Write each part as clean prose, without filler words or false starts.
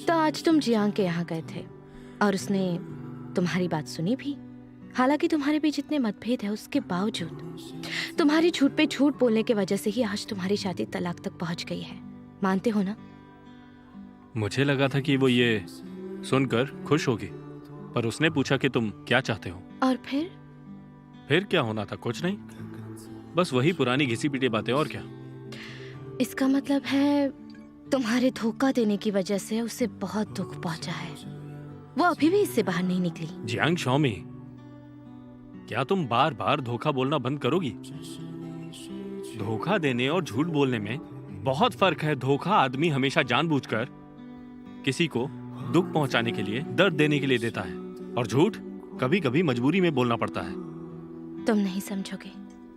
तो आज तुम जियांग के यहाँ गए थे और उसने तुम्हारी बात सुनी भी। हालांकि तुम्हारे बीच इतने मतभेद है, उसके बावजूद तुम्हारी झूठ पे झूठ बोलने की वजह से ही आज तुम्हारी शादी तलाक तक पहुंच गई है। मानते हो ना? मुझे लगा था कि वो ये सुनकर खुश होगी, पर उसने पूछा कि तुम क्या चाहते हो। और फिर क्या होना था? कुछ नहीं, बस वही पुरानी घिसी पिटी बातें, और क्या। इसका मतलब है तुम्हारे धोखा देने की वजह से उसे बहुत दुख पहुंचा है। वो अभी भी इससे बाहर नहीं निकली। जियांग शॉमी, क्या तुम बार बार धोखा बोलना बंद करोगी? धोखा देने और झूठ बोलने में बहुत फर्क है। धोखा आदमी हमेशा जानबूझकर किसी को दुख पहुंचाने के लिए, दर्द देने के लिए देता है, और झूठ कभी कभी मजबूरी में बोलना पड़ता है। तुम नहीं समझोगे,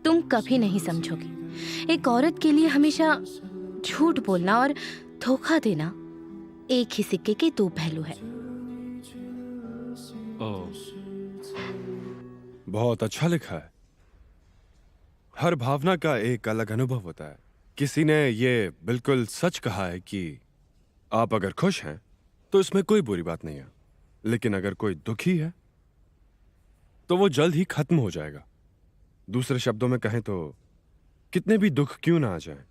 तुम कभी नहीं समझोगे। एक औरत के लिए हमेशा झूठ बोलना और धोखा देना एक ही सिक्के के दो पहलू है। बहुत अच्छा लिखा है। हर भावना का एक अलग अनुभव होता है। किसी ने ये बिल्कुल सच कहा है कि आप अगर खुश हैं तो इसमें कोई बुरी बात नहीं है, लेकिन अगर कोई दुखी है तो वो जल्द ही खत्म हो जाएगा। दूसरे शब्दों में कहें तो कितने भी दुख क्यों ना आ जाएं,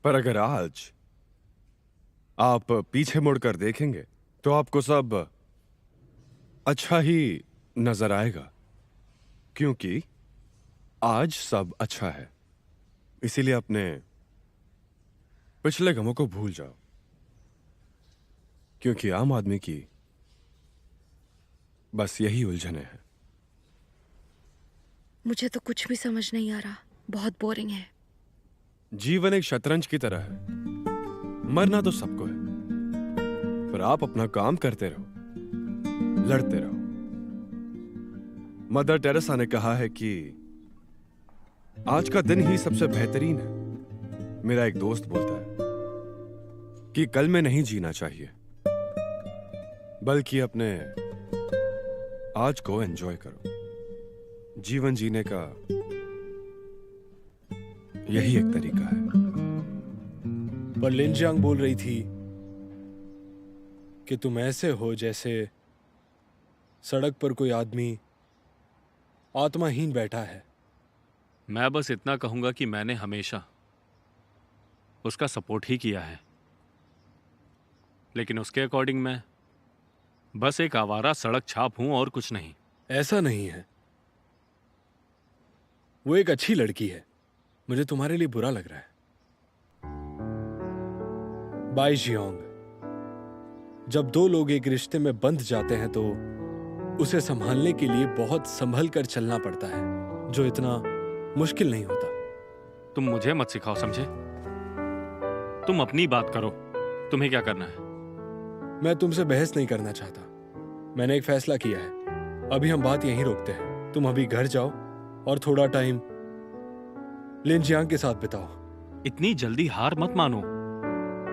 पर अगर आज आप पीछे मुड़कर देखेंगे तो आपको सब अच्छा ही नजर आएगा, क्योंकि आज सब अच्छा है। इसीलिए अपने पिछले गमों को भूल जाओ, क्योंकि आम आदमी की बस यही उलझने हैं। मुझे तो कुछ भी समझ नहीं आ रहा, बहुत बोरिंग है। जीवन एक शतरंज की तरह है। मरना तो सबको है, पर आप अपना काम करते रहो, लड़ते रहो। मदर टेरेसा ने कहा है कि आज का दिन ही सबसे बेहतरीन है। मेरा एक दोस्त बोलता है कि कल में नहीं जीना चाहिए, बल्कि अपने आज को एंजॉय करो। जीवन जीने का यही एक तरीका है। पर लिन जियांग बोल रही थी कि तुम ऐसे हो जैसे सड़क पर कोई आदमी आत्माहीन बैठा है। मैं बस इतना कहूंगा कि मैंने हमेशा उसका सपोर्ट ही किया है, लेकिन उसके अकॉर्डिंग मैं बस एक आवारा सड़क छाप हूं और कुछ नहीं। ऐसा नहीं है, वो एक अच्छी लड़की है। मुझे तुम्हारे लिए बुरा लग रहा है। बाई जियांग, जब दो लोग एक रिश्ते में बंध जाते हैं तो उसे संभालने के लिए बहुत संभल कर चलना पड़ता है, जो इतना मुश्किल नहीं होता। तुम मुझे मत सिखाओ, समझे? तुम अपनी बात करो, तुम्हें क्या करना है? मैं तुमसे बहस नहीं करना चाहता। मैंने एक फैसला किया है, अभी हम बात यहीं रोकते हैं। तुम अभी घर जाओ और थोड़ा टाइम लिन जियांग के साथ बिताओ। इतनी जल्दी हार मत मानो,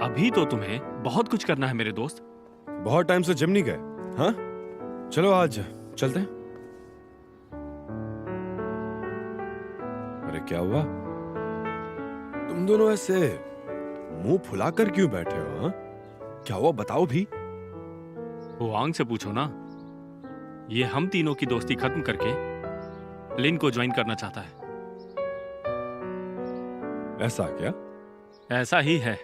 अभी तो तुम्हें बहुत कुछ करना है मेरे दोस्त। बहुत टाइम से जिम नहीं गए, हाँ? चलो आज चलते हैं। अरे क्या हुआ? तुम दोनों ऐसे मुंह फुलाकर क्यों बैठे हो? हाँ? क्या हुआ बताओ भी। हुआंग से पूछो ना। ये हम तीनों की दोस्ती खत्म करके लिन को ज्वाइन करना चाहता है। ऐसा क्या? ऐसा ही है।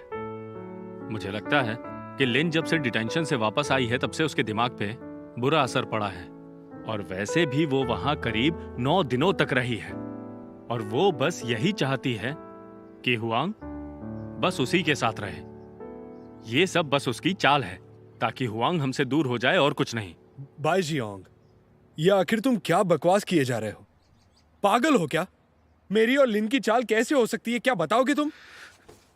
मुझे लगता है कि लिन जब से डिटेंशन से वापस आई है तब से उसके दिमाग पे बुरा असर पड़ा है, और वैसे भी वो वहां करीब 9 दिनों तक रही है, और वो बस यही चाहती है कि हुआंग बस उसी के साथ रहे। ये सब बस उसकी चाल है ताकि हुआंग हमसे दूर हो जाए, और कुछ नहीं। बाई जियांग, ये आखिर तुम क्या बकवास किए जा रहे हो? पागल हो क्या? मेरी और लिन की चाल कैसे हो सकती है, क्या बताओगे तुम?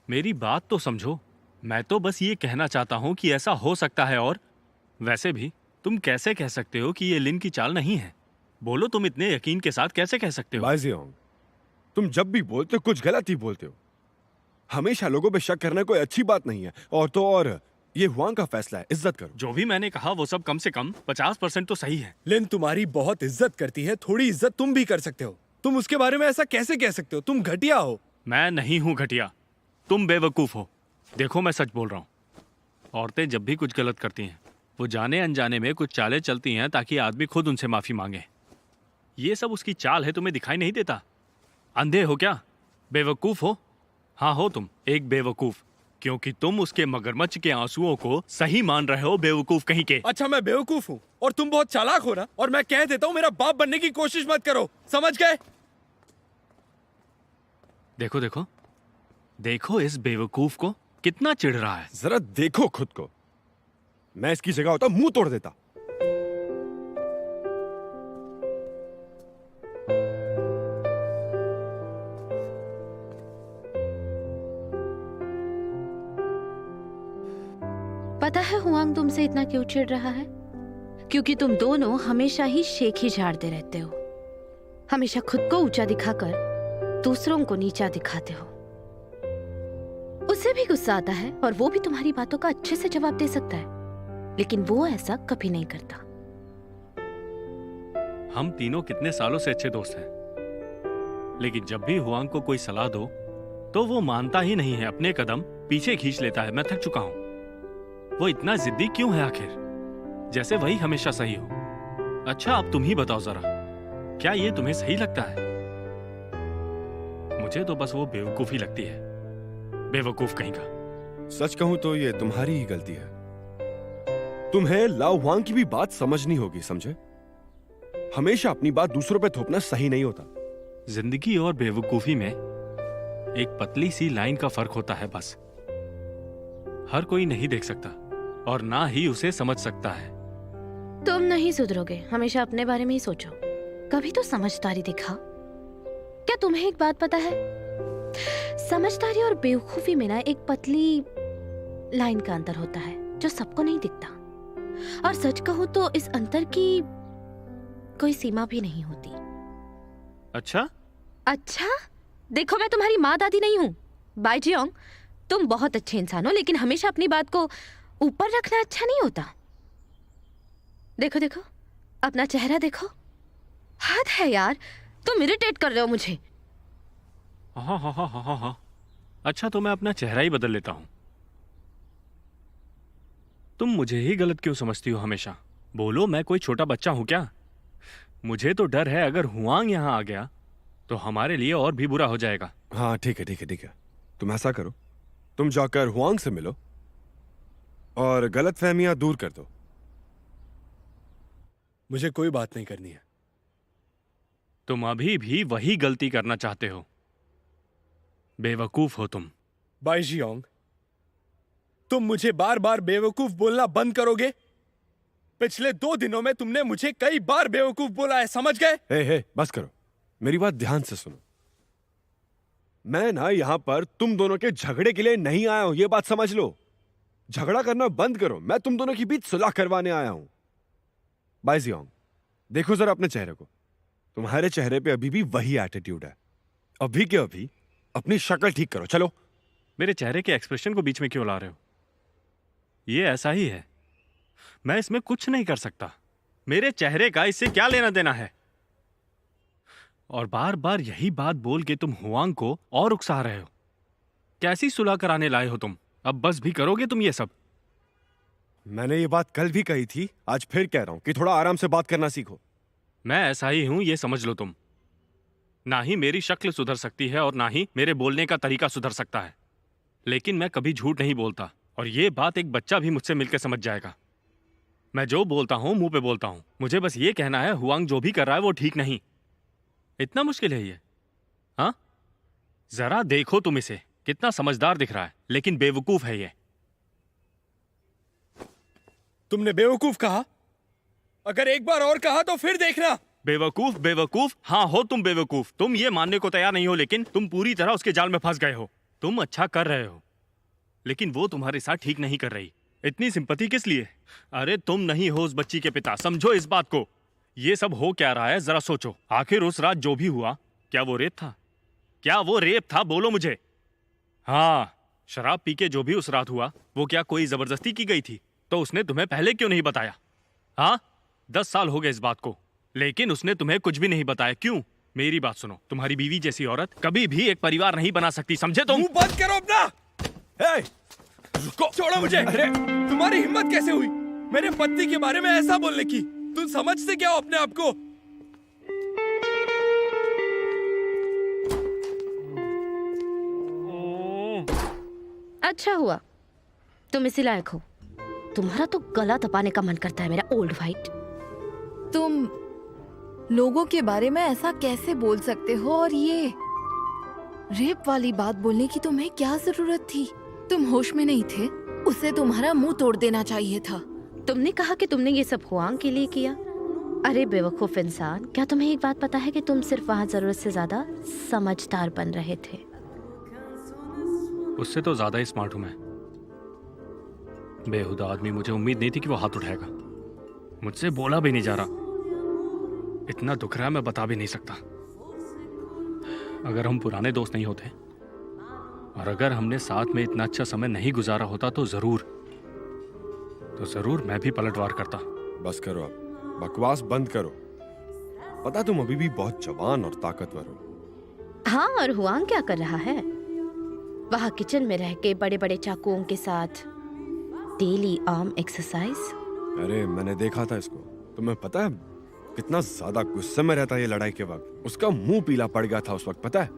मेरी बात तो समझो। मैं तो बस ये कहना चाहता हूं कि ऐसा हो सकता है, और वैसे भी तुम कैसे कह सकते हो कि ये लिन की चाल नहीं है? बोलो, तुम इतने यकीन के साथ कैसे कह सकते हो? बाई जियांग, तुम जब भी बोलते हो कुछ गलत ही बोलते हो। हमेशा लोगों पे शक करना कोई अच्छी बात नहीं है, और तो और ये हुआंग का फैसला है, इज्जत करो। जो भी मैंने कहा वो सब कम से कम 50% तो सही है। लिन तुम्हारी बहुत इज्जत करती है, थोड़ी इज्जत तुम भी कर सकते हो। तुम उसके बारे में ऐसा कैसे कह सकते हो? तुम घटिया हो। मैं नहीं हूं घटिया, तुम बेवकूफ हो। देखो, मैं सच बोल रहा हूं। औरतें जब भी कुछ गलत करती हैं वो जाने अनजाने में कुछ चालें चलती हैं ताकि आदमी खुद उनसे माफी मांगे। ये सब उसकी चाल है, तुम्हें दिखाई नहीं देता? अंधे हो क्या? बेवकूफ हो? हाँ हो तुम, एक बेवकूफ, क्योंकि तुम उसके मगरमच्छ के आंसुओं को सही मान रहे हो, बेवकूफ कहीं के। अच्छा मैं बेवकूफ हूँ और तुम बहुत चालाक हो ना, और मैं कह देता हूँ मेरा बाप बनने की कोशिश मत करो, समझ गए? देखो देखो देखो इस बेवकूफ को, कितना चिढ़ रहा है। जरा देखो खुद को, मैं इसकी जगह होता मुंह तोड़ देता। पता है हुआंग तुमसे इतना क्यों चिढ़ रहा है? क्योंकि तुम दोनों हमेशा ही शेख ही झाड़ते रहते हो, हमेशा खुद को ऊंचा दिखाकर दूसरों को नीचा दिखाते हो। उसे भी गुस्सा आता है और वो भी तुम्हारी बातों का अच्छे से जवाब दे सकता है, लेकिन वो ऐसा कभी नहीं करता। हम तीनों कितने सालों से अच्छे दोस्त हैं, लेकिन जब भी हुआंग को कोई सलाह दो तो वो मानता ही नहीं है, अपने कदम पीछे खींच लेता है। मैं थक चुका हूं। वो इतना जिद्दी क्यों है आखिर? जैसे वही हमेशा सही हो। अच्छा अब तुम ही बताओ जरा, क्या ये तुम्हें सही लगता है? मुझे तो बस वो बेवकूफी लगती है, बेवकूफ कहीं का। सच कहूं तो ये तुम्हारी ही गलती है। तुम्हें लाओ हुआंग की भी बात समझनी होगी, समझे? हमेशा अपनी बात दूसरों पे थोपना सही नहीं होता। जिंदगी और बेवकूफी में एक पतली सी लाइन का फर्क होता है बस। हर कोई नहीं देख सकता और ना ही उसे समझ सकता है। तुम नहीं सुधरोगे, हमेशा अपने बारे में ही सोचो, कभी तो समझदारी दिखाओ। क्या तुम्हें एक बात पता है? समझदारी और बेवकूफी में ना एक पतली लाइन का अंतर होता है जो सबको नहीं दिखता। और सच कहूं तो इस अंतर की कोई सीमा भी नहीं होती। अच्छा? अच्छा? देखो मैं तुम्हारी माँ दादी नहीं हूँ। बाई जियोंग, तुम बहुत अच्छे इंसान हो, लेकिन हमेशा अपनी बात को ऊपर रखना अच्छा नहीं होता। देखो देखो, अपना चेहरा देखो। हद है यार, तुम इरिटेट कर रहे हो मुझे। हाँ हाँ हाँ हाँ हाँ। अच्छा तो मैं अपना चेहरा ही बदल लेता हूं। तुम मुझे ही गलत क्यों समझती हो हमेशा? बोलो, मैं कोई छोटा बच्चा हूं क्या? मुझे तो डर है अगर हुआंग यहां आ गया तो हमारे लिए और भी बुरा हो जाएगा। हाँ ठीक है ठीक है ठीक है, तुम ऐसा करो, तुम जाकर हुआंग से मिलो और गलतफहमियां दूर कर दो। मुझे कोई बात नहीं करनी है। तुम अभी भी वही गलती करना चाहते हो, बेवकूफ हो तुम। बाई जियोंग, तुम मुझे बार बार बेवकूफ बोलना बंद करोगे? पिछले 2 दिनों में तुमने मुझे कई बार बेवकूफ बोला है, समझ गए? हे बस करो, मेरी बात ध्यान से सुनो। मैं ना यहां पर तुम दोनों के झगड़े के लिए नहीं आया हूं, ये बात समझ लो। झगड़ा करना बंद करो, मैं तुम दोनों के बीच सुलह करवाने आया हूं। बाई जियोंग, देखो जरा अपने चेहरे को, तुम्हारे चेहरे पे अभी भी वही एटीट्यूड है। अभी के अभी अपनी शक्ल ठीक करो, चलो। मेरे चेहरे के एक्सप्रेशन को बीच में क्यों ला रहे हो? ये ऐसा ही है, मैं इसमें कुछ नहीं कर सकता। मेरे चेहरे का इससे क्या लेना देना है? और बार बार यही बात बोल के तुम हुआंग को और उकसा रहे हो। कैसी सुलह कराने लाए हो तुम? अब बस भी करोगे तुम ये सब? मैंने ये बात कल भी कही थी, आज फिर कह रहा हूं कि थोड़ा आराम से बात करना सीखो। मैं ऐसा ही हूं, ये समझ लो तुम। ना ही मेरी शक्ल सुधर सकती है और ना ही मेरे बोलने का तरीका सुधर सकता है, लेकिन मैं कभी झूठ नहीं बोलता और ये बात एक बच्चा भी मुझसे मिलकर समझ जाएगा। मैं जो बोलता हूं मुंह पे बोलता हूं। मुझे बस ये कहना है हुआंग जो भी कर रहा है वो ठीक नहीं। इतना मुश्किल है ये? हाँ, जरा देखो तुम इसे, कितना समझदार दिख रहा है, लेकिन बेवकूफ है ये। तुमने बेवकूफ कहा? अगर एक बार और कहा तो फिर देखना। बेवकूफ बेवकूफ, हाँ हो तुम बेवकूफ। तुम ये मानने को तैयार नहीं हो, लेकिन तुम पूरी तरह उसके जाल में फंस गए हो। तुम अच्छा कर रहे हो, लेकिन वो तुम्हारे साथ ठीक नहीं कर रही। इतनी सिंपैथी किस लिए? अरे तुम नहीं हो उस बच्ची के पिता, समझो इस बात को। ये सब हो क्या रहा है जरा सोचो। आखिर उस रात जो भी हुआ, क्या वो रेप था? क्या वो रेप था? बोलो मुझे। हाँ, शराब पी के जो भी उस रात हुआ, वो क्या कोई जबरदस्ती की गई थी? तो उसने तुम्हें पहले क्यों नहीं बताया? हाँ, 10 साल हो गए इस बात को, लेकिन उसने तुम्हें कुछ भी नहीं बताया। क्यों? मेरी बात सुनो, तुम्हारी बीवी जैसी औरत कभी भी एक परिवार नहीं बना सकती, समझे तुम? मुंह बंद करो अपना। हे, रुको। छोड़ो मुझे। अरे तुम्हारी हिम्मत कैसे हुई मेरे पति के बारे में ऐसा बोलने की? तुम समझते क्या हो अपने आप को? अच्छा हुआ तुम इसी लायक हो। तुम्हारा तो गला दबाने का मन करता है मेरा ओल्ड वाइट। तुम लोगों के बारे में ऐसा कैसे बोल सकते हो? और ये रेप वाली बात बोलने की तुम्हें क्या जरूरत थी? तुम होश में नहीं थे? उसे तुम्हारा मुंह तोड़ देना चाहिए था। तुमने कहा कि तुमने ये सब हुआंग के लिए किया। अरे बेवकूफ इंसान, क्या तुम्हें एक बात पता है कि तुम सिर्फ वहाँ जरूरत से ज्यादा समझदार बन रहे थे। उससे तो ज्यादा ही स्मार्ट हूं मैं। बेहुदा आदमी, मुझे उम्मीद नहीं थी कि वो हाथ उठाएगा। मुझसे बोला भी नहीं जा रहा। इतना दुख रहा है मैं बता भी नहीं सकता। अगर हम पुराने दोस्त नहीं होते और अगर हमने साथ में इतना अच्छा समय नहीं गुजारा होता तो जरूर मैं भी पलटवार करता। बस करो अब, बकवास बंद करो। पता तुम अभी भी बहुत जवान और ताकतवर हो। हाँ, और हुआंग क्या कर रहा है? वहाँ किचन में रह के बड़े बड़े चाकुओं के साथ डेली आर्म एक्सरसाइज। अरे मैंने देखा था इसको। तुम्हें पता है कितना ज्यादा गुस्से में रहता है ये लड़ाई के वक्त। उसका मुंह पीला पड़ गया था उस वक्त, पता है?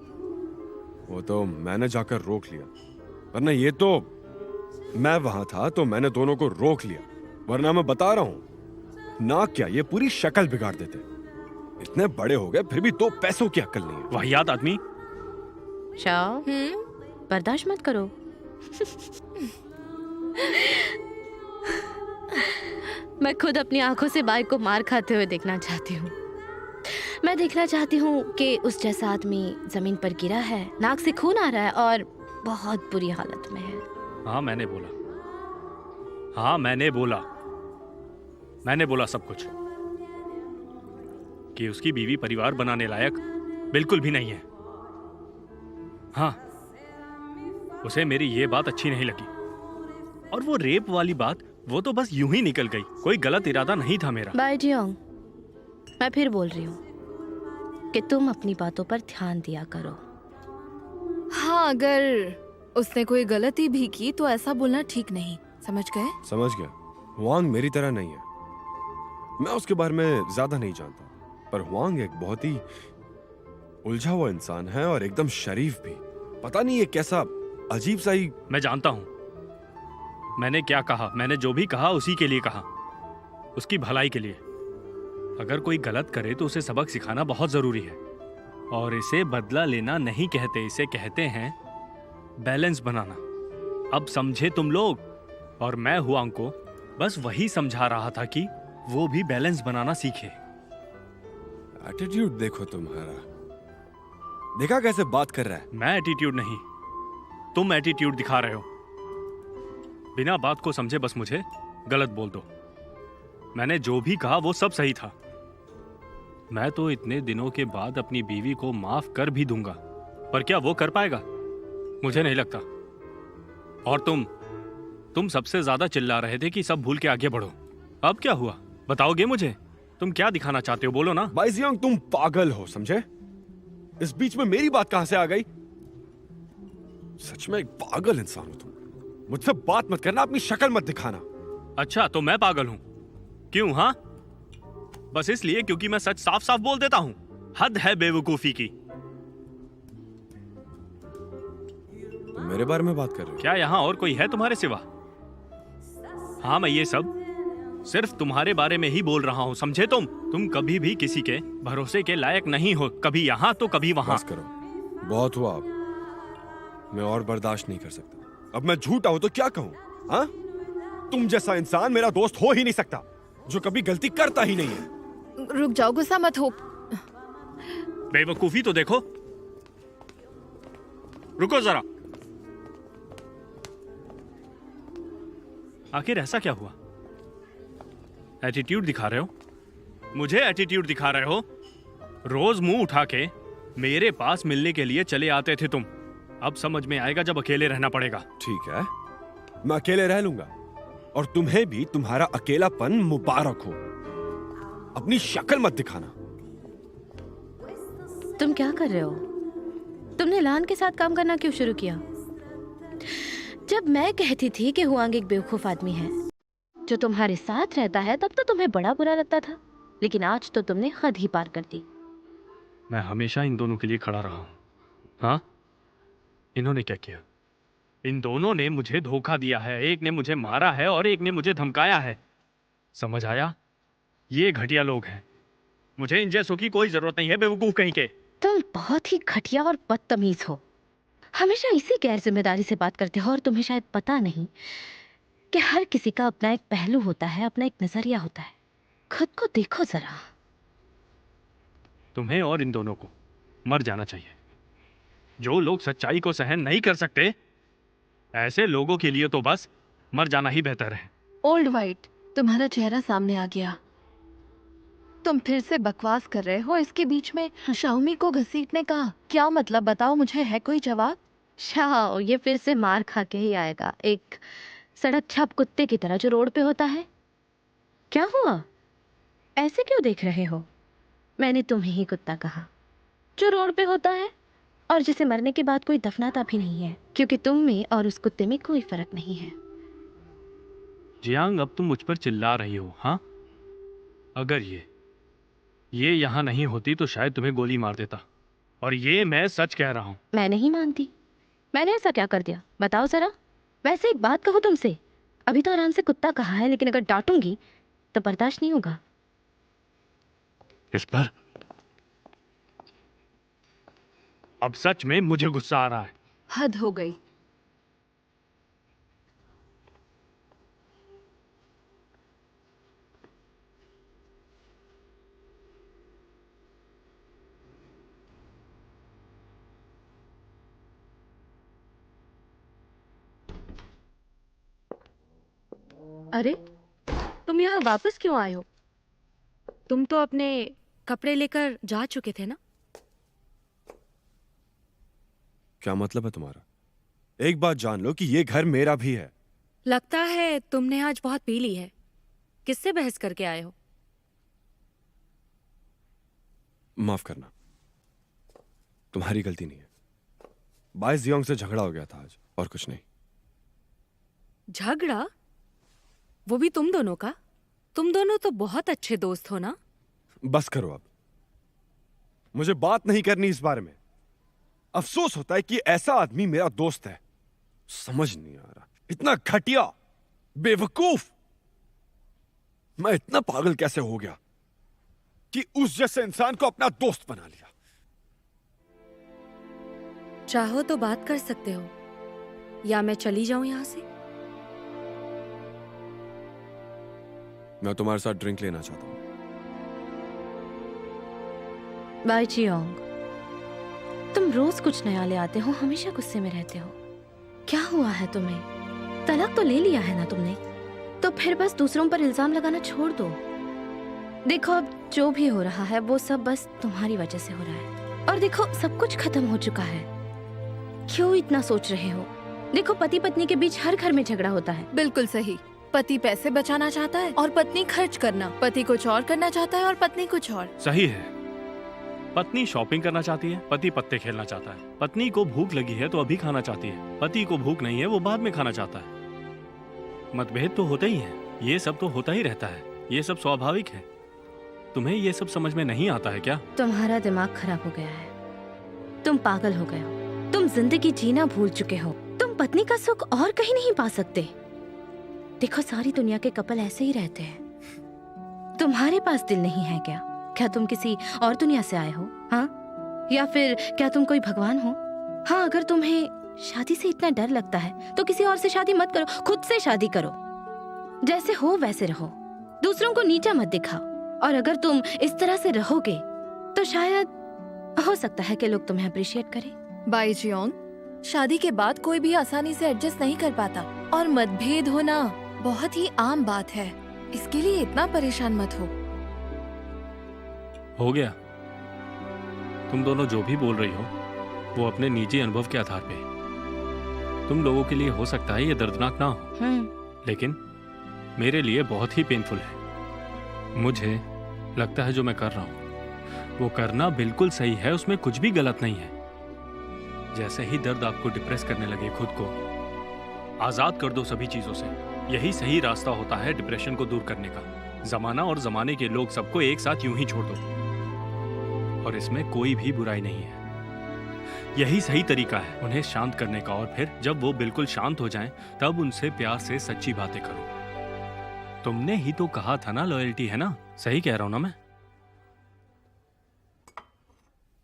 वो तो मैंने जाकर रोक लिया, वरना ये तो मैं वहां था तो मैंने दोनों को रोक लिया। वरना मैं बता रहा हूं ना, क्या ये पूरी शक्ल बिगाड़ देते। इतने बड़े हो गए फिर भी दो पैसों की अक्ल नहीं है। वाहियात आदमी। शाओ, बर्दाश्त मत करो। मैं खुद अपनी आंखों से बाइक को मार खाते हुए देखना चाहती हूँ। मैं देखना चाहती हूँ कि उस जैसा आदमी जमीन पर गिरा है, नाक से खून आ रहा है और बहुत बुरी हालत में है। हाँ मैंने बोला सब कुछ कि उसकी बीवी परिवार बनाने लायक बिल्कुल भी नहीं है। हाँ, उसे मेरी ये बात अच्छी नहीं लगी। और वो रेप वाली बात, वो तो बस यूं ही निकल गई। कोई गलत इरादा नहीं था मेरा। बाय जियोंग, मैं फिर बोल रही हूँ कि तुम अपनी बातों पर ध्यान दिया करो। हाँ, अगर उसने कोई गलती भी की तो ऐसा बोलना ठीक नहीं। समझ गए? समझ गया। हुआंग मेरी तरह नहीं है। मैं उसके बारे में ज्यादा नहीं जानता, पर हुआंग एक बहुत ही उलझा हुआ इंसान है और एकदम शरीफ भी। पता नहीं ये कैसा अजीब सा ही। मैं जानता हूं मैंने क्या कहा। मैंने जो भी कहा उसी के लिए कहा, उसकी भलाई के लिए। अगर कोई गलत करे तो उसे सबक सिखाना बहुत जरूरी है। और इसे बदला लेना नहीं कहते, इसे कहते हैं बैलेंस बनाना। अब समझे तुम लोग? और मैं हुआंग को बस वही समझा रहा था कि वो भी बैलेंस बनाना सीखे। एटीट्यूड देखो तुम्हारा, देखा कैसे बात कर रहा है। मैं एटीट्यूड नहीं, तुम एटीट्यूड दिखा रहे हो। बिना बात को समझे बस मुझे गलत बोल दो। मैंने जो भी कहा वो सब सही था। मैं तो इतने दिनों के बाद अपनी बीवी को माफ कर भी दूंगा, पर क्या वो कर पाएगा? मुझे नहीं लगता। और तुम सबसे ज्यादा चिल्ला रहे थे कि सब भूल के आगे बढ़ो। अब क्या हुआ बताओगे मुझे? तुम क्या दिखाना चाहते हो, बोलो ना। बाई जियोंग, तुम पागल हो, समझे? इस बीच में मेरी बात कहां से आ गई? सच में एक पागल इंसान हो तुम। मुझसे बात मत करना, अपनी शक्ल मत दिखाना। अच्छा, तो मैं पागल हूं? क्यों? हाँ, बस इसलिए क्योंकि मैं सच साफ साफ बोल देता हूं। हद है बेवकूफी की। तुम मेरे बारे में बात कर रहे हो? क्या यहाँ और कोई है तुम्हारे सिवा? हाँ, मैं ये सब सिर्फ तुम्हारे बारे में ही बोल रहा हूँ, समझे? तुम कभी भी किसी के भरोसे के लायक नहीं हो, कभी यहाँ तो कभी वहां। बस करो, बहुत हुआ अब। मैं और बर्दाश्त नहीं कर सकता। अब मैं झूठा हूं तो क्या कहूं? हाँ, तुम जैसा इंसान मेरा दोस्त हो ही नहीं सकता, जो कभी गलती करता ही नहीं है। रुक जाओ, गुस्सा मत हो। बेवकूफी तो देखो। रुको जरा, आखिर ऐसा क्या हुआ? एटीट्यूड दिखा रहे हो, मुझे एटीट्यूड दिखा रहे हो। रोज मुंह उठा के मेरे पास मिलने के लिए चले आते थे तुम। अब समझ में आएगा जब अकेले रहना पड़ेगा। ठीक है, मैं अकेले रह लूंगा, और तुम्हें भी तुम्हारा अकेलापन मुबारक हो। अपनी शक्ल मत दिखाना। तुम क्या कर रहे हो? तुमने लान के साथ काम करना क्यों शुरू किया? जब मैं कहती थी कि हुआंग एक बेवकूफ आदमी है जो तुम्हारे साथ रहता है, तब तो तुम्हें बड़ा बुरा लगता था, लेकिन आज तो तुमने हद ही पार कर दी। मैं हमेशा इन दोनों के लिए खड़ा रहा हूं। हाँ, इन्होंने क्या किया? इन दोनों ने मुझे धोखा दिया है। एक ने मुझे मारा है और एक ने मुझे धमकाया है। समझ आया? ये घटिया लोग हैं। मुझे इन जैसों की कोई जरूरत नहीं है, बेवकूफ कहीं के। तुम बहुत ही घटिया और बदतमीज हो। हमेशा इसी गैर जिम्मेदारी से बात करते हो और तुम्हें शायद पता नहीं कि हर किसी का अपना एक पहलू होता है, अपना एक नजरिया होता है। खुद को देखो जरा। तुम्हें और इन दोनों को मर जाना चाहिए। जो लोग सच्चाई को सहन नहीं कर सकते, ऐसे लोगों के लिए तो बस मर जाना ही बेहतर है। ओल्ड वाइट, तुम्हारा चेहरा सामने आ गया। तुम फिर से बकवास कर रहे हो। इसके बीच में शाओमी को घसीटने का क्या मतलब? बताओ मुझे, है कोई जवाब? शाओ ये फिर से मार खा के ही आएगा, एक सड़क छाप कुत्ते की तरह जो रोड पे होता है। क्या हुआ? ऐसे क्यों देख रहे हो? मैंने तुम्हें ही कुत्ता कहा, जो रोड पे होता है और जिसे मरने के बाद कोई दफनाता भी नहीं है, क्योंकि तुम में और उस कुत्ते में कोई फर्क नहीं है। जियांग, अब तुम मुझ पर चिल्ला रही हो? हाँ, अगर ये यहाँ नहीं होती तो शायद तुम्हें गोली मार देता। और ये मैं सच कह रहा हूँ। मैं नहीं मानती। मैंने ऐसा क्या कर दिया, बताओ जरा। वैसे एक बात कहूँ तुमसे, अभी तो आराम से कुत्ता कहा है, लेकिन अगर डांटूंगी तो बर्दाश्त नहीं होगा। इस पर अब सच में मुझे गुस्सा आ रहा है। हद हो गई। अरे तुम यहाँ वापस क्यों आए हो? तुम तो अपने कपड़े लेकर जा चुके थे ना? क्या मतलब है तुम्हारा? एक बात जान लो कि ये घर मेरा भी है। लगता है तुमने आज बहुत पी ली है। किससे बहस करके आए हो? माफ करना, तुम्हारी गलती नहीं है। बाय जियोंग से झगड़ा हो गया था आज, और कुछ नहीं। झगड़ा? वो भी तुम दोनों का? तुम दोनों तो बहुत अच्छे दोस्त हो ना? बस करो अब, मुझे बात नहीं करनी इस बारे में। अफसोस होता है कि ऐसा आदमी मेरा दोस्त है। समझ नहीं आ रहा, इतना घटिया, बेवकूफ। मैं इतना पागल कैसे हो गया कि उस जैसे इंसान को अपना दोस्त बना लिया। चाहो तो बात कर सकते हो, या मैं चली जाऊं यहां से? मैं तुम्हारे साथ ड्रिंक लेना चाहता हूं। बाय जियोंग, तुम रोज कुछ नया ले आते हो, हमेशा गुस्से में रहते हो। क्या हुआ है तुम्हें? तलाक तो ले लिया है ना तुमने, तो फिर बस दूसरों पर इल्जाम लगाना छोड़ दो। देखो अब जो भी हो रहा है वो सब बस तुम्हारी वजह से हो रहा है। और देखो सब कुछ खत्म हो चुका है, क्यों इतना सोच रहे हो? देखो पति पत्नी के बीच हर घर में झगड़ा होता है। बिल्कुल सही। पति पैसे बचाना चाहता है और पत्नी खर्च करना। पति कुछ और करना चाहता है और पत्नी कुछ और। सही है। पत्नी शॉपिंग करना चाहती है, पति पत्ते खेलना चाहता है। पत्नी को भूख लगी है तो अभी खाना चाहती है, पति को भूख नहीं है, वो बाद में खाना चाहता है। मतभेद तो होते ही हैं, ये सब तो होता ही रहता है, ये सब स्वाभाविक है। तुम्हें ये सब समझ में नहीं आता है क्या? तुम्हारा दिमाग खराब हो गया है, तुम पागल हो गए हो, तुम जिंदगी जीना भूल चुके हो। तुम पत्नी का सुख और कहीं नहीं पा सकते। देखो सारी दुनिया के कपल ऐसे ही रहते हैं। तुम्हारे पास दिल नहीं है क्या? क्या तुम किसी और दुनिया से आए हो? हाँ, या फिर क्या तुम कोई भगवान हो? हाँ, अगर तुम्हें शादी से इतना डर लगता है तो किसी और से शादी मत करो, खुद से शादी करो। जैसे हो वैसे रहो, दूसरों को नीचा मत दिखाओ। और अगर तुम इस तरह से रहोगे तो शायद हो सकता है कि लोग तुम्हें अप्रिशिएट करें। बाय जियोंग, शादी के बाद कोई भी आसानी से एडजस्ट नहीं कर पाता, और मतभेद होना बहुत ही आम बात है। इसके लिए इतना परेशान मत हो गया। तुम दोनों जो भी बोल रही हो वो अपने निजी अनुभव के आधार पे। तुम लोगों के लिए हो सकता है ये दर्दनाक ना हो, लेकिन मेरे लिए बहुत ही पेनफुल है। मुझे लगता है जो मैं कर रहा हूँ वो करना बिल्कुल सही है, उसमें कुछ भी गलत नहीं है। जैसे ही दर्द आपको डिप्रेस करने लगे खुद को, आजाद कर दो सभी चीजों से। यही सही रास्ता होता है डिप्रेशन को दूर करने का। जमाना और जमाने के लोग सबको एक साथ यूं ही छोड़ दो, और इसमें कोई भी बुराई नहीं है। यही सही तरीका है उन्हें शांत करने का, और फिर जब वो बिल्कुल शांत हो जाएं, तब उनसे प्यार से सच्ची बातें करो। तुमने ही तो कहा था ना लॉयल्टी है ना, सही कह रहा हूं ना मैं?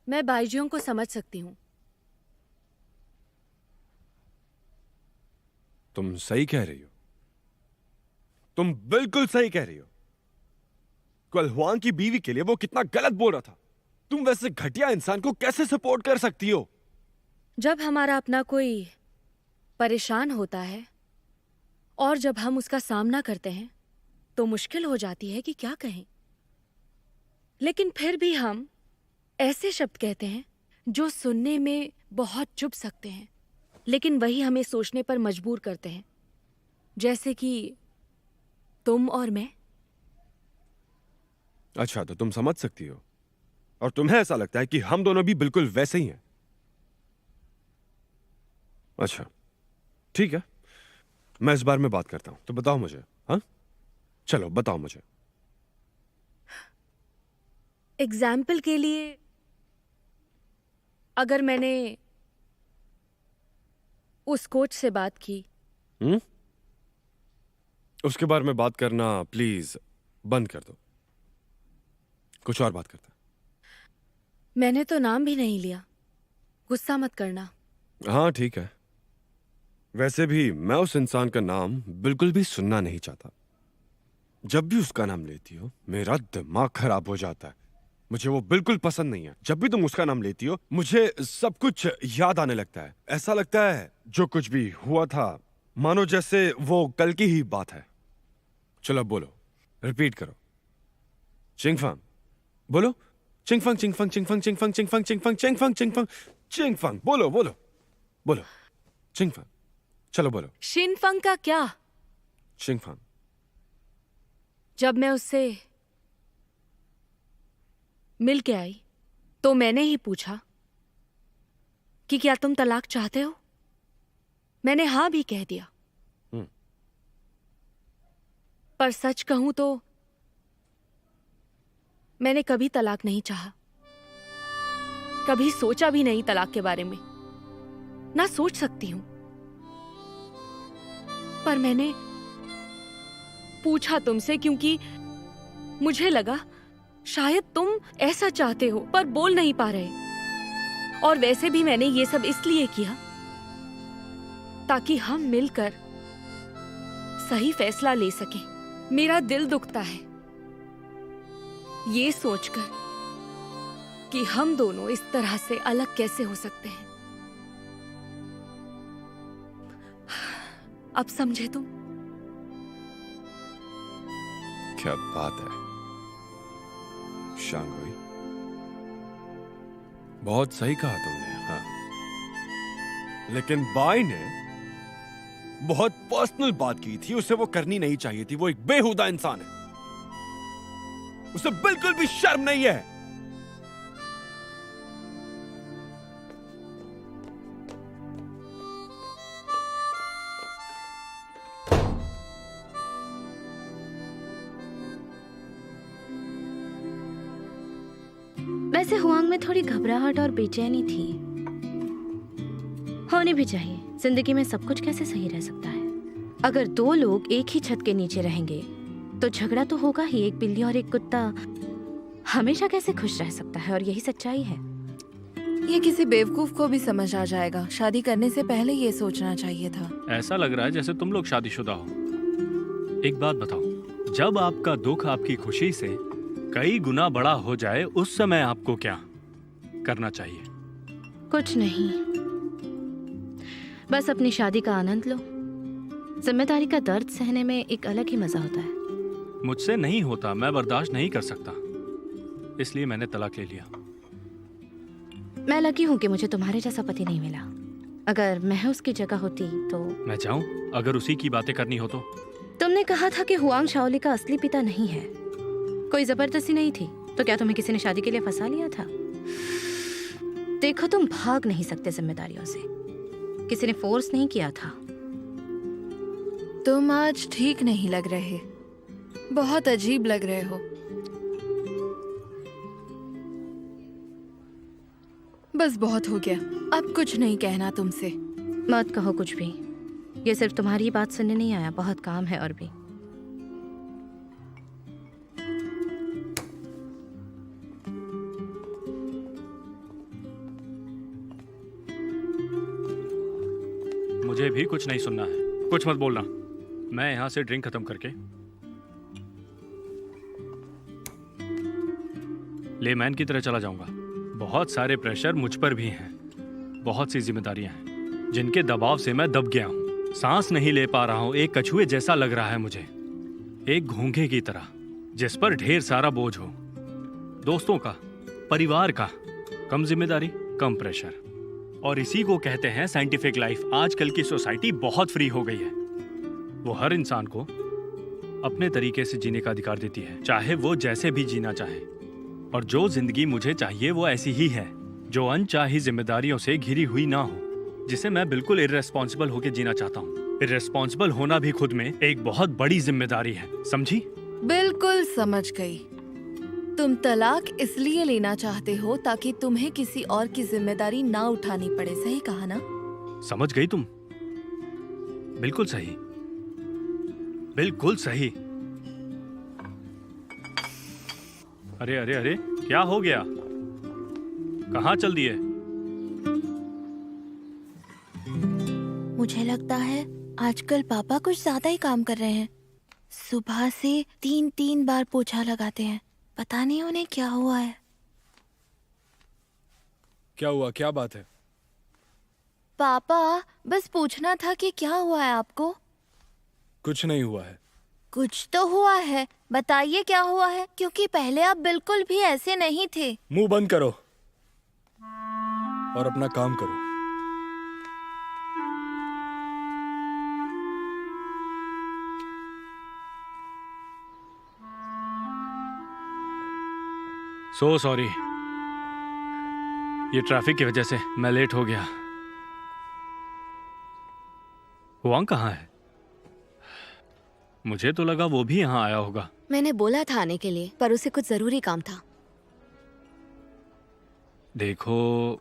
मैं बाईजियों को समझ सकती हूँ। तुम सही कह रही हो, तुम बिल्कुल सही कह रही हो। कल हुआंग की बीवी के लिए वो कितना गलत बोल रहा था। तुम वैसे घटिया इंसान को कैसे सपोर्ट कर सकती हो? जब हमारा अपना कोई परेशान होता है और जब हम उसका सामना करते हैं तो मुश्किल हो जाती है कि क्या कहें। लेकिन फिर भी हम ऐसे शब्द कहते हैं जो सुनने में बहुत चुभ सकते हैं, लेकिन वही हमें सोचने पर मजबूर करते हैं, जैसे कि तुम और मैं। अच्छा, तो तुम समझ सकती हो, और तुम्हें ऐसा लगता है कि हम दोनों भी बिल्कुल वैसे ही हैं। अच्छा, ठीक है, मैं इस बारे में बात करता हूं, तो बताओ मुझे। हाँ, चलो बताओ मुझे। एग्जाम्पल के लिए, अगर मैंने उस कोच से बात की। उसके बारे में बात करना प्लीज बंद कर दो, कुछ और बात करते हैं। मैंने तो नाम भी नहीं लिया, गुस्सा मत करना। हाँ ठीक है, वैसे भी मैं उस इंसान का नाम बिल्कुल भी सुनना नहीं चाहता। जब भी उसका नाम लेती हो मेरा दिमाग खराब हो जाता है। मुझे वो बिल्कुल पसंद नहीं है। जब भी तुम उसका नाम लेती हो मुझे सब कुछ याद आने लगता है। ऐसा लगता है जो कुछ भी हुआ था मानो जैसे वो कल की ही बात है। चलो बोलो, रिपीट करो। चिंगफंग बोलो। चिंगफंग चिंगफंग चिंगफंग चिंगफंग चिंगफंग चिंगफंग चिंगफंग चिंगफंग चिंगफंग बोलो बोलो बोलो। चिंगफंग, चलो बोलो। शिनफंग का क्या? चिंगफंग। जब मैं उससे मिल के आई तो मैंने ही पूछा कि क्या तुम तलाक चाहते हो। मैंने हाँ भी कह दिया। पर सच कहूं तो मैंने कभी तलाक नहीं चाहा, कभी सोचा भी नहीं तलाक के बारे में, ना सोच सकती हूं। पर मैंने पूछा तुमसे क्योंकि मुझे लगा शायद तुम ऐसा चाहते हो पर बोल नहीं पा रहे। और वैसे भी मैंने ये सब इसलिए किया ताकि हम मिलकर सही फैसला ले सकें। मेरा दिल दुखता है ये सोचकर कि हम दोनों इस तरह से अलग कैसे हो सकते हैं। अब समझे तुम? क्या बात है शांगुई, बहुत सही कहा तुमने। हाँ, लेकिन बाई ने बहुत पर्सनल बात की थी, उसे वो करनी नहीं चाहिए थी। वो एक बेहुदा इंसान है, उसे बिल्कुल भी शर्म नहीं है। वैसे हुआंग में थोड़ी घबराहट और बेचैनी थी, होनी भी चाहिए। जिंदगी में सब कुछ कैसे सही रह सकता है? अगर दो लोग एक ही छत के नीचे रहेंगे तो झगड़ा तो होगा ही। एक बिल्ली और एक कुत्ता हमेशा कैसे खुश रह सकता है? और यही सच्चाई है। ये किसी बेवकूफ को भी समझ आ जाएगा। शादी करने से पहले ये सोचना चाहिए था। ऐसा लग रहा है जैसे तुम लोग शादीशुदा हो। एक बात बताओ, जब आपका दुख आपकी खुशी से कई गुना बड़ा हो जाए उस समय आपको क्या करना चाहिए? कुछ नहीं, बस अपनी शादी का आनंद लो। जिम्मेदारी का दर्द सहने में एक अलग ही मजा होता है। मुझसे नहीं होता, मैं बर्दाश्त नहीं कर सकता, इसलिए मैंने तलाक ले लिया। मैं लकी हूँ कि मुझे तुम्हारे जैसा पति नहीं मिला। अगर मैं उसकी जगह होती तो। मैं जाऊं अगर उसी की बातें करनी हो तो? तुमने कहा था कि हुआंग शाओली का असली पिता नहीं है, कोई जबरदस्ती नहीं थी, तो क्या तुम्हें किसी ने शादी के लिए फंसा लिया था? देखो, तुम भाग नहीं सकते जिम्मेदारियों से, किसी ने फोर्स नहीं किया था। तुम आज ठीक नहीं लग रहे, बहुत अजीब लग रहे हो। बस बहुत हो गया, अब कुछ नहीं कहना तुमसे। मत कहो कुछ भी। ये सिर्फ तुम्हारी ही बात सुनने नहीं आया, बहुत काम है और भी। मुझे भी कुछ नहीं सुनना है, कुछ मत बोलना। मैं यहाँ से ड्रिंक खत्म करके लेमैन की तरह चला जाऊंगा। बहुत सारे प्रेशर मुझ पर भी हैं, बहुत सी जिम्मेदारियां हैं जिनके दबाव से मैं दब गया हूँ। सांस नहीं ले पा रहा हूँ, एक कछुए जैसा लग रहा है मुझे, एक घोंघे की तरह जिस पर ढेर सारा बोझ हो। दोस्तों का, परिवार का, कम जिम्मेदारी, कम प्रेशर। और इसी को कहते हैं साइंटिफिक लाइफ। आजकल की सोसाइटी बहुत फ्री हो गई है। वो हर इंसान को अपने तरीके से जीने का अधिकार देती है, चाहे वो जैसे भी जीना चाहे। और जो जिंदगी मुझे चाहिए वो ऐसी ही है, जो अनचाही जिम्मेदारियों से घिरी हुई ना हो, जिसे मैं बिल्कुल इर्रेस्पॉन्सिबल होकर जीना चाहता हूँ। इर्रेस्पॉन्सिबल होना भी खुद में एक बहुत बड़ी जिम्मेदारी है, समझी? बिल्कुल समझ गई। तुम तलाक इसलिए लेना चाहते हो ताकि तुम्हें किसी और की जिम्मेदारी ना उठानी पड़े, सही कहा ना? समझ गई तुम? बिल्कुल सही, बिल्कुल सही। अरे अरे अरे, क्या हो गया? कहाँ चल दिए? मुझे लगता है आजकल पापा कुछ ज्यादा ही काम कर रहे हैं। सुबह से 3 बार पोछा लगाते हैं, पता नहीं उन्हें क्या हुआ है। क्या हुआ, क्या बात है? पापा, बस पूछना था कि क्या हुआ है आपको? कुछ नहीं हुआ है। कुछ तो हुआ है, बताइए क्या हुआ है, क्योंकि पहले आप बिल्कुल भी ऐसे नहीं थे। मुंह बंद करो और अपना काम करो। सो सॉरी, ये ट्रैफिक की वजह से मैं लेट हो गया। हुआंग कहाँ है? मुझे तो लगा वो भी यहाँ आया होगा। मैंने बोला था आने के लिए, पर उसे कुछ जरूरी काम था। देखो,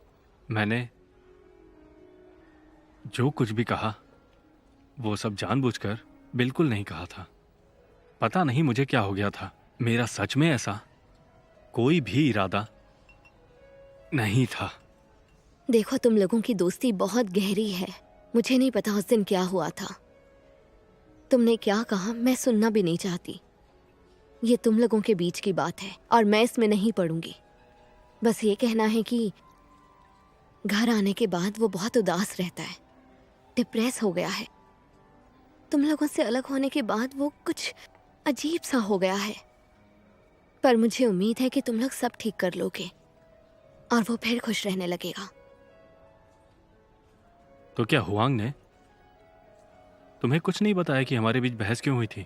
मैंने जो कुछ भी कहा वो सब जानबूझकर बिल्कुल नहीं कहा था। पता नहीं मुझे क्या हो गया था। मेरा सच में ऐसा कोई भी इरादा नहीं था। देखो, तुम लोगों की दोस्ती बहुत गहरी है। मुझे नहीं पता उस दिन क्या हुआ था। तुमने क्या कहा मैं सुनना भी नहीं चाहती। ये तुम लोगों के बीच की बात है और मैं इसमें नहीं पड़ूंगी। बस ये कहना है कि घर आने के बाद वो बहुत उदास रहता है, डिप्रेस हो गया है। तुम लोगों से अलग होने के बाद वो कुछ अजीब सा हो गया है। पर मुझे उम्मीद है कि तुम लोग सब ठीक कर लोगे और वो फिर खुश रहने लगेगा। तो क्या हुआंग ने तुम्हें कुछ नहीं बताया कि हमारे बीच बहस क्यों हुई थी?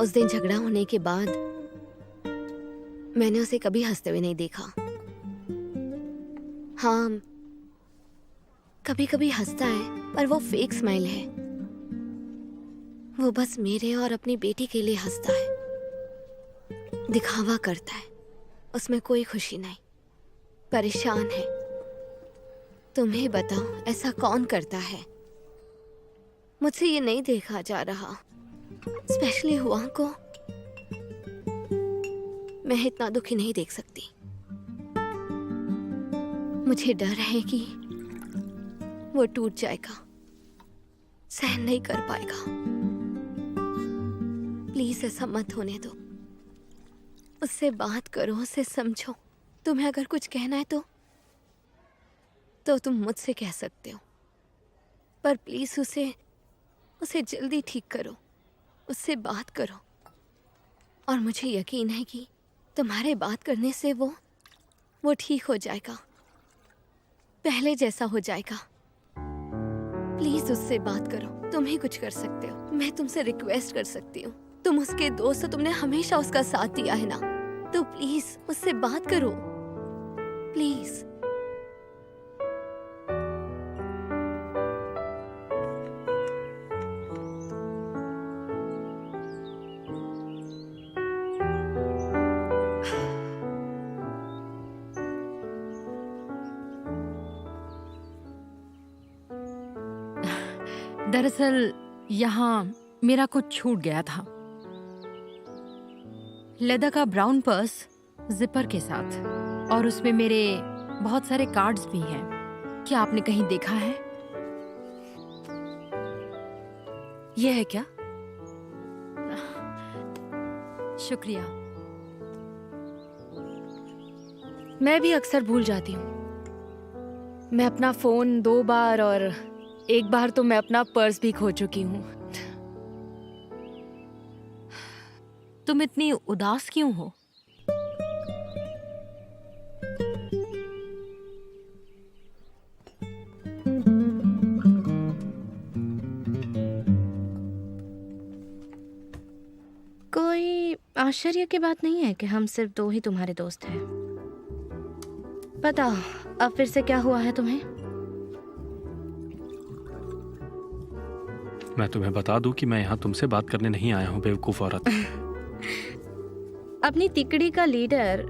उस दिन झगड़ा होने के बाद मैंने उसे कभी हंसते हुए नहीं देखा। हाँ, कभी कभी हंसता है, पर वो फेक स्माइल है। वो बस मेरे और अपनी बेटी के लिए हंसता है, दिखावा करता है। उसमें कोई खुशी नहीं, परेशान है। तुम्हें बताओ, ऐसा कौन करता है? मुझसे ये नहीं देखा जा रहा, स्पेशली हुआ को। मैं इतना दुखी नहीं देख सकती। मुझे डर है कि वो टूट जाएगा, सहन नहीं कर पाएगा। प्लीज ऐसा मत होने दो। उससे बात करो, उसे समझो। तुम्हें अगर कुछ कहना है तो तुम मुझसे कह सकते हो, पर प्लीज उसे जल्दी ठीक करो, उससे बात करो। और मुझे यकीन है कि तुम्हारे बात करने से वो वो ठीक हो जाएगा, पहले जैसा हो जाएगा। प्लीज उससे बात करो, तुम ही कुछ कर सकते हो। मैं तुमसे रिक्वेस्ट कर सकती हूँ, तुम उसके दोस्त हो, तुमने हमेशा उसका साथ दिया है ना, तो प्लीज उससे बात करो, प्लीज। दरअसल यहाँ मेरा कुछ छूट गया था। लेदर का ब्राउन पर्स जिपर के साथ, और उसमें मेरे बहुत सारे कार्ड्स भी हैं। क्या आपने कहीं देखा है? ये है क्या? शुक्रिया। मैं भी अक्सर भूल जाती हूँ। मैं अपना फोन 2 बार और एक बार तो मैं अपना पर्स भी खो चुकी हूँ। तुम इतनी उदास क्यों हो? कोई आश्चर्य की बात नहीं है कि हम सिर्फ 2 ही तुम्हारे दोस्त हैं। बताओ, अब फिर से क्या हुआ है तुम्हें? मैं तुम्हें बता दूं कि मैं यहाँ तुमसे बात करने नहीं आया हूँ, बेवकूफ औरत। अपनी तिकड़ी का लीडर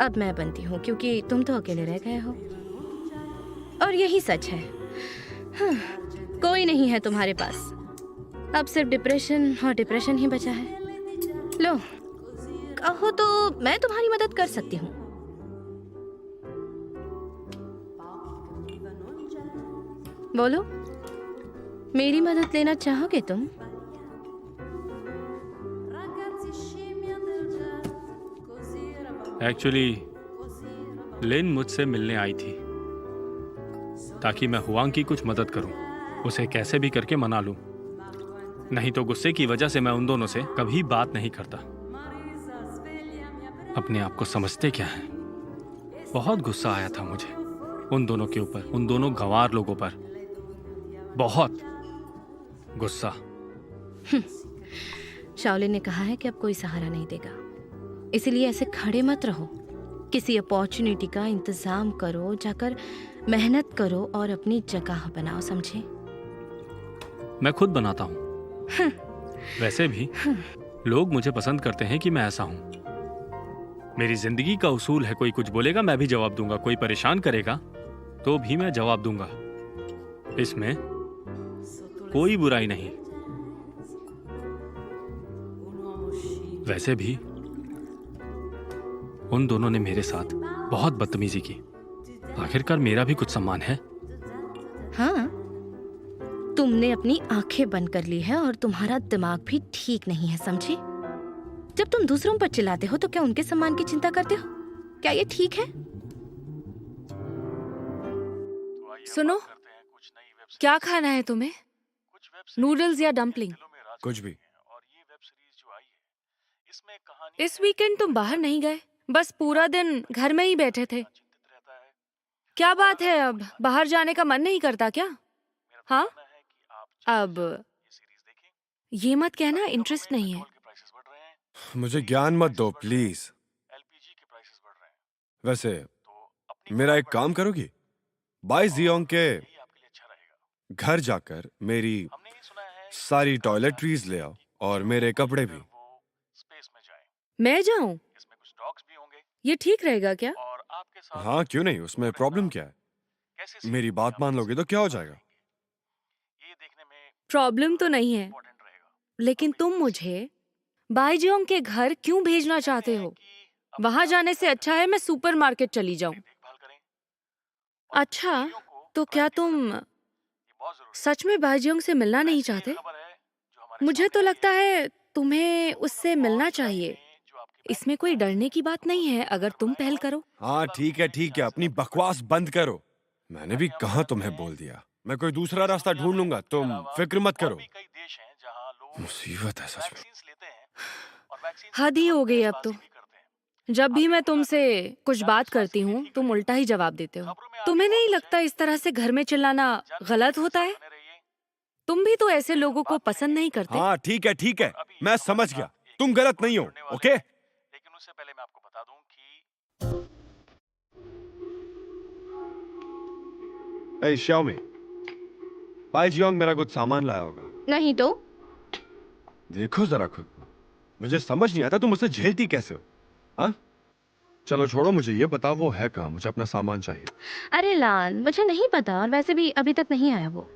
अब मैं बनती हूँ, क्योंकि तुम तो अकेले रह गए हो। और यही सच है। हाँ, कोई नहीं है तुम्हारे पास। अब सिर्फ डिप्रेशन और डिप्रेशन ही बचा है। लो, कहो तो मैं तुम्हारी मदद कर सकती हूँ। बोलो, मेरी मदद लेना चाहोगे तुम? एक्चुअली लिन मुझसे मिलने आई थी ताकि मैं हुआंग की कुछ मदद करूं, उसे कैसे भी करके मना लूं। नहीं तो गुस्से की वजह से मैं उन दोनों से कभी बात नहीं करता। अपने आप को समझते क्या है? बहुत गुस्सा आया था मुझे उन दोनों के ऊपर, उन दोनों गंवार लोगों पर। बहुत गुस्सा। शाओलिन ने कहा है कि अब कोई सहारा नहीं देगा, इसलिए ऐसे खड़े मत रहो। किसी अपॉर्चुनिटी का इंतजाम करो, जाकर मेहनत करो और अपनी जगह बनाओ, समझे? मैं खुद बनाता हूँ। वैसे भी लोग मुझे पसंद करते हैं कि मैं ऐसा हूं। मेरी जिंदगी का उसूल है, कोई कुछ बोलेगा मैं भी जवाब दूंगा, कोई परेशान करेगा तो भी मैं जवाब दूंगा। इसमें कोई बुराई नहीं। वैसे भी उन दोनों ने मेरे साथ बहुत बदतमीजी की। आखिरकार मेरा भी कुछ सम्मान है। हाँ, तुमने अपनी आंखें बंद कर ली है और तुम्हारा दिमाग भी ठीक नहीं है, समझे? जब तुम दूसरों पर चिल्लाते हो तो क्या उनके सम्मान की चिंता करते हो? क्या ये ठीक है? सुनो, क्या खाना है तुम्हें? नूडल्स या डम्पलिंग? कुछ भी। इस वीकेंड तुम बाहर नहीं गए, बस पूरा दिन घर में ही बैठे थे। क्या बात है, अब बाहर जाने का मन नहीं करता क्या? हाँ, अब ये मत कहना इंटरेस्ट नहीं है। मुझे ज्ञान मत दो प्लीज। वैसे मेरा एक काम करोगी? बाई जियोंग के घर जाकर मेरी सारी टॉयलेटरीज ले आओ और मेरे कपड़े भी। मैं जाऊं? ये ठीक रहेगा क्या? हाँ, क्यों नहीं, उसमें प्रॉब्लम क्या है? मेरी बात मान लोगे तो क्या हो जाएगा? प्रॉब्लम तो नहीं है, लेकिन तुम मुझे बाईजियोंग के घर क्यों भेजना चाहते हो? वहां जाने से अच्छा है मैं सुपरमार्केट चली जाऊं। अच्छा, तो क्या तुम सच में बाईजियोंग से मिलना नहीं चाहते? मुझे तो लगता है तुम्हें उससे मिलना चाहिए। इसमें कोई डरने की बात नहीं है अगर तुम पहल करो। हाँ ठीक है, अपनी बकवास बंद करो। मैंने भी कहाँ तुम्हें बोल दिया। मैं कोई दूसरा रास्ता ढूंढ लूंगा, तुम फिक्र मत करो। मुसीबत है सच में। हद ही हो गई अब तो। जब भी मैं तुमसे कुछ बात करती हूँ तुम उल्टा ही जवाब देते हो। तुम्हें नहीं लगता इस तरह से घर में चिल्लाना गलत होता है? तुम भी तो ऐसे लोगों को पसंद नहीं करते। हाँ ठीक है, मैं समझ गया। तुम गलत नहीं हो, ओके? लेकिन उससे पहले मैं आपको बता दूं कि ए श्याओमी, बाई जियोंग मेरा कुछ सामान लाया होगा। नहीं तो देखो जरा खुद, मुझे समझ नहीं आता तुम मुझसे झेलती कैसे हो? हाँ, चलो छोड़ो, मुझे ये बताओ वो है कहाँ, मुझे अपना सामान चाहिए। अरे लाल, मुझे नहीं पता, और वैसे भी अभी तक नहीं आया वो।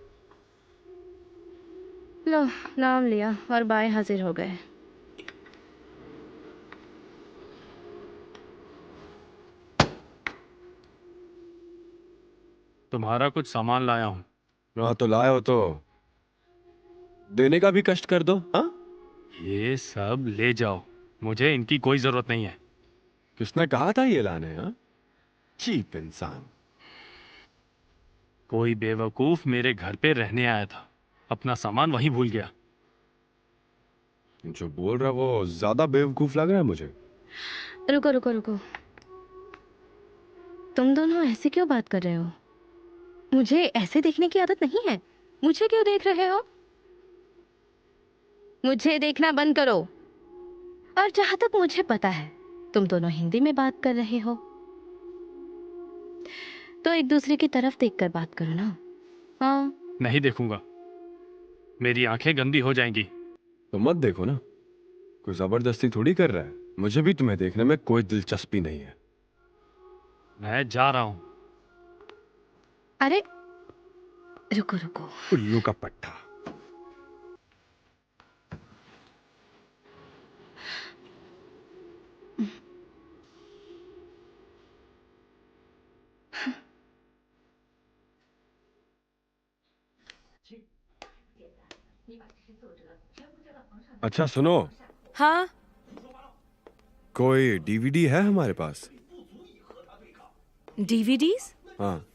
लो, नाम लिया और बाय हाजिर हो गए। तुम्हारा कुछ सामान लाया हूं। हाँ तो लाए हो तो देने का भी कष्ट कर दो। हाँ, ये सब ले जाओ, मुझे इनकी कोई जरूरत नहीं है। किसने कहा था ये लाने? हाँ, चीप इंसान। कोई बेवकूफ मेरे घर पे रहने आया था, अपना सामान वहीं भूल गया। जो बोल रहा वो ज्यादा बेवकूफ लग रहा है मुझे। रुको रुको रुको, तुम दोनों ऐसे क्यों बात कर रहे हो? मुझे ऐसे देखने की आदत नहीं है। मुझे क्यों देख रहे हो? मुझे देखना बंद करो। और जहां तक मुझे पता है तुम दोनों हिंदी में बात कर रहे हो, तो एक दूसरे की तरफ देखकर बात करो ना। हाँ, नहीं देखूंगा, मेरी आंखें गंदी हो जाएंगी। तो मत देखो ना, कोई जबरदस्ती थोड़ी कर रहा है। मुझे भी तुम्हें देखने में कोई दिलचस्पी नहीं है। मैं जा रहा हूं। अरे रुको रुको, उल्लू का पट्टा। अच्छा सुनो, हाँ, कोई डीवीडी है हमारे पास? डीवीडीज? हाँ,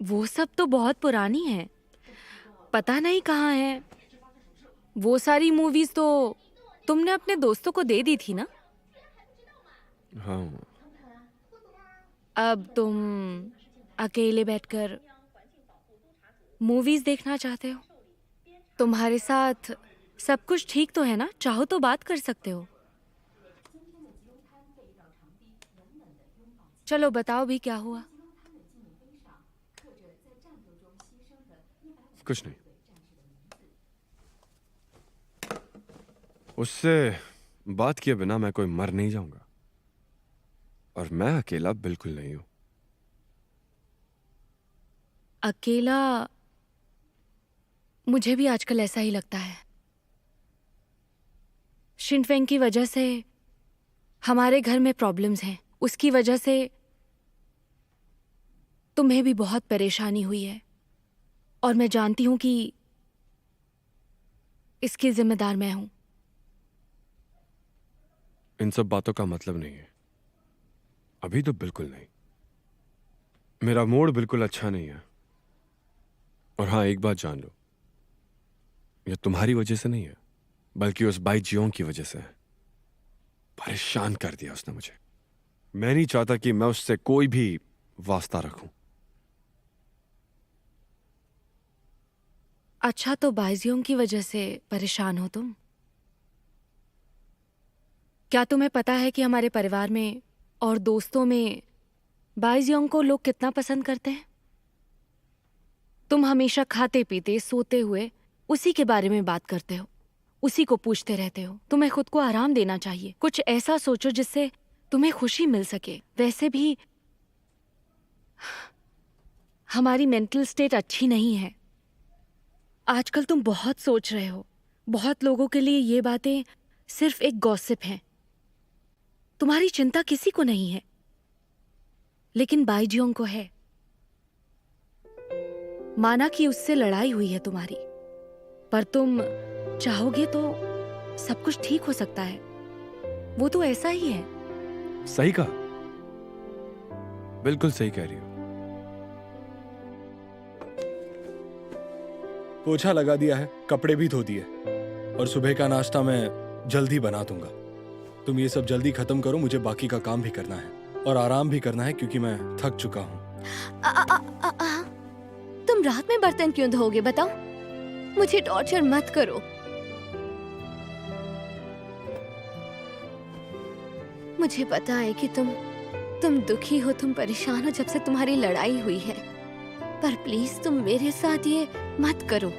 वो सब तो बहुत पुरानी है, पता नहीं कहाँ है। वो सारी मूवीज तो तुमने अपने दोस्तों को दे दी थी ना? हाँ। अब तुम अकेले बैठकर मूवीज देखना चाहते हो? तुम्हारे साथ सब कुछ ठीक तो है ना? चाहो तो बात कर सकते हो। चलो बताओ भी क्या हुआ? कुछ नहीं। उससे बात किए बिना मैं कोई मर नहीं जाऊंगा, और मैं अकेला बिल्कुल नहीं हूं। अकेला? मुझे भी आजकल ऐसा ही लगता है। शिनफेंग की वजह से हमारे घर में प्रॉब्लम्स हैं। उसकी वजह से तुम्हें भी बहुत परेशानी हुई है, और मैं जानती हूं कि इसकी जिम्मेदार मैं हूं। इन सब बातों का मतलब नहीं है, अभी तो बिल्कुल नहीं। मेरा मूड बिल्कुल अच्छा नहीं है। और हाँ, एक बात जान लो, ये तुम्हारी वजह से नहीं है, बल्कि उस बाई जियोंग की वजह से है। परेशान कर दिया उसने मुझे। मैं नहीं चाहता कि मैं उससे कोई भी वास्ता रखूं। अच्छा, तो बाइजियों की वजह से परेशान हो तुम? क्या तुम्हें पता है कि हमारे परिवार में और दोस्तों में बाइजियों को लोग कितना पसंद करते हैं? तुम हमेशा खाते पीते सोते हुए उसी के बारे में बात करते हो, उसी को पूछते रहते हो। तुम्हें खुद को आराम देना चाहिए। कुछ ऐसा सोचो जिससे तुम्हें खुशी मिल सके। वैसे भी हमारी मेंटल स्टेट अच्छी नहीं है आजकल। तुम बहुत सोच रहे हो। बहुत लोगों के लिए ये बातें सिर्फ एक गॉसिप हैं। तुम्हारी चिंता किसी को नहीं है, लेकिन बाइजियोंग को है। माना कि उससे लड़ाई हुई है तुम्हारी, पर तुम चाहोगे तो सब कुछ ठीक हो सकता है। वो तो ऐसा ही है। सही कहा, बिल्कुल सही कह रही हो। पोछा लगा दिया है, कपड़े भी धो दिए, और सुबह का नाश्ता मैं जल्दी बना दूंगा। तुम ये सब जल्दी खत्म करो, मुझे बाकी का काम भी करना है और आराम भी करना है क्योंकि मैं थक चुका हूँ। तुम रात में बर्तन क्यों धोगे बताओ? मुझे टॉर्चर मत करो। मुझे पता है कि तुम दुखी हो, तुम परेशान हो जब से तुम्हारी लड़ाई हुई है, पर प्लीज तुम मेरे साथ ये मत करो।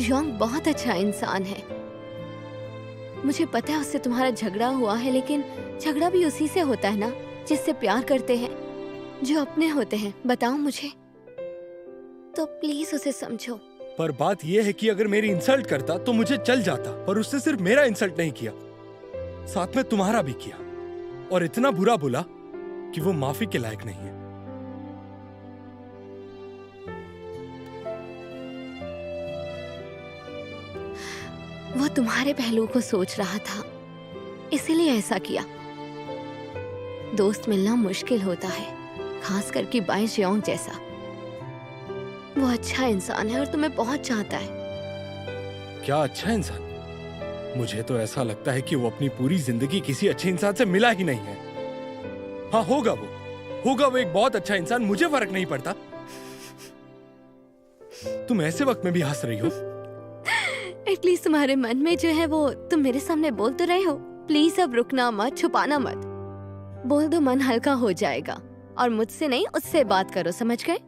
योंग बहुत अच्छा इंसान है। मुझे पता है उससे तुम्हारा झगड़ा हुआ है, लेकिन झगड़ा भी उसी से होता है ना जिससे प्यार करते हैं, जो अपने होते हैं। बताओ मुझे, तो प्लीज उसे समझो। पर बात यह है कि अगर मेरी इंसल्ट करता तो मुझे चल जाता, पर उसने सिर्फ मेरा इंसल्ट नहीं किया, साथ में तुम्हारा भी किया, और इतना बुरा बोला कि वो माफी के लायक नहीं है। वो तुम्हारे पहलू को सोच रहा था, इसीलिए ऐसा किया। दोस्त मिलना मुश्किल होता है, खास करके बाई जियोंग जैसा। वो अच्छा इंसान है और तुम्हें बहुत चाहता है। क्या अच्छा इंसान? मुझे तो ऐसा लगता है कि वो अपनी पूरी जिंदगी किसी अच्छे इंसान से मिला ही नहीं है। हाँ, होगा वो एक बहुत अच्छा इंसान, मुझे फर्क नहीं पड़ता। तुम ऐसे वक्त में भी हंस रही हो। एटलीस्ट तुम्हारे मन में जो है वो तुम मेरे सामने बोल तो रहे हो। प्लीज अब रुकना मत, छुपाना मत, बोल दो, मन हल्का हो जाएगा। और मुझसे नहीं, उससे बात करो, समझ गए?